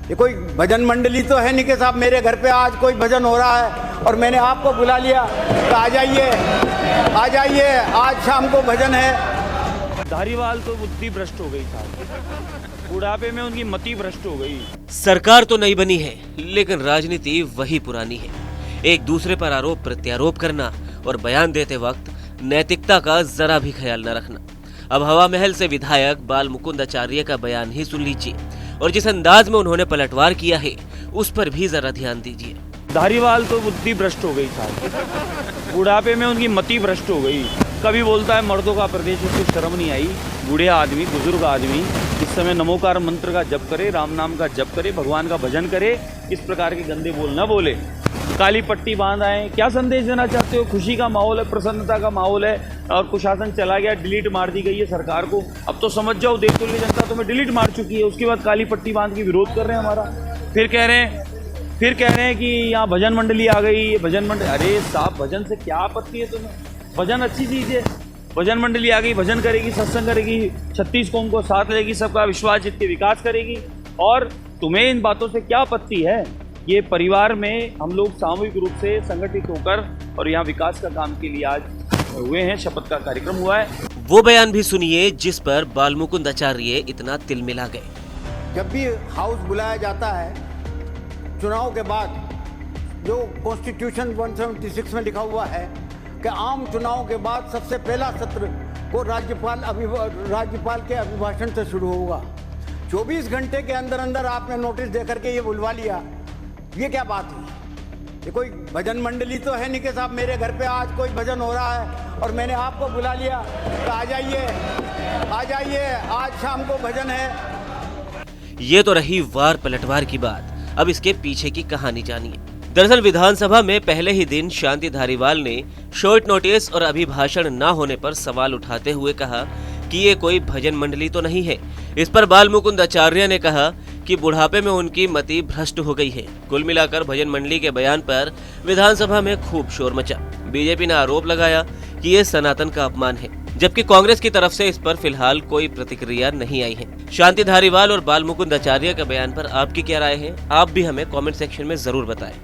ये कोई भजन मंडली तो है नहीं कि साहब मेरे घर पे आज कोई भजन हो रहा है और मैंने आपको बुला लिया तो आ जाइए आज शाम को भजन है। धारीवाल तो बुद्धि भ्रष्ट हो गई था, बुढ़ापे में उनकी मति भ्रष्ट हो गई। सरकार तो नई बनी है लेकिन राजनीति वही पुरानी है। एक दूसरे पर आरोप प्रत्यारोप करना और बयान देते वक्त नैतिकता का जरा भी ख्याल न रखना। अब हवा महल से विधायक बाल मुकुंद आचार्य का बयान ही सुन लीजिए और जिस अंदाज में उन्होंने पलटवार किया है उस पर भी जरा ध्यान दीजिए। धारीवाल तो बुद्धि भ्रष्ट हो गई था, बुढ़ापे में उनकी मति भ्रष्ट हो गई। कभी बोलता है मर्दों का प्रदेश, उसको शर्म नहीं आई। बूढ़े आदमी, बुजुर्ग आदमी इस समय नमोकार मंत्र का जप करे, राम नाम का जप करे, भगवान का भजन करे, इस प्रकार के गंदे बोल न बोले। काली पट्टी बांध आए, क्या संदेश देना चाहते हो? खुशी का माहौल है, प्रसन्नता का माहौल है और कुशासन चला गया, डिलीट मार दी गई है सरकार को। अब तो समझ जाओ देवतुल्य जनता तुम्हें डिलीट मार चुकी है। उसके बाद काली पट्टी बांध के विरोध कर रहे हैं हमारा। फिर कह रहे हैं कि यहाँ भजन मंडली आ गई, भजन मंडली। अरे साहब, भजन से क्या आपत्ति है तुम्हें? भजन अच्छी चीज है। भजन मंडली आ गई, भजन करेगी, सत्संग करेगी, 36 कौम को साथ लेगी, सबका विश्वास जीत के विकास करेगी। और तुम्हें इन बातों से क्या आपत्ति है? ये परिवार में हम लोग सामूहिक रूप से संगठित होकर और यहाँ विकास का काम के लिए आज हुए हैं, शपथ का कार्यक्रम हुआ है। वो बयान भी सुनिए जिस पर बाल मुकुंद आचार्य इतना तिलमिला गए। जब भी हाउस बुलाया जाता है चुनाव के बाद, जो कॉन्स्टिट्यूशन 176 में लिखा हुआ है कि आम चुनाव के बाद सबसे पहला सत्र को राज्यपाल के अभिभाषण से शुरू होगा। 24 घंटे के अंदर अंदर आपने नोटिस देकर के ये बुलवा लिया, ये क्या बात हुई? ये कोई भजन मंडली तो है नहीं कि साहब मेरे घर पे आज कोई भजन हो रहा है और मैंने आपको बुला लिया तो आ जाइए आज शाम को भजन है। ये तो रही वार पलटवार की बात। अब इसके पीछे की कहानी जानिए। दरअसल विधानसभा में पहले ही दिन शांति धारीवाल ने शॉर्ट नोटिस और अभिभाषण न होने पर सवाल उठाते हुए कहा कि ये कोई भजन मंडली तो नहीं है। इस पर बाल मुकुंद आचार्य ने कहा कि बुढ़ापे में उनकी मति भ्रष्ट हो गई है। कुल मिलाकर भजन मंडली के बयान पर विधानसभा में खूब शोर मचा। बीजेपी ने आरोप लगाया कि ये सनातन का अपमान है, जबकि कांग्रेस की तरफ से इस पर फिलहाल कोई प्रतिक्रिया नहीं आई है। शांति धारीवाल और बाल मुकुंद आचार्य के बयान पर आपकी क्या राय है? आप भी हमें कमेंट सेक्शन में जरूर बताएं।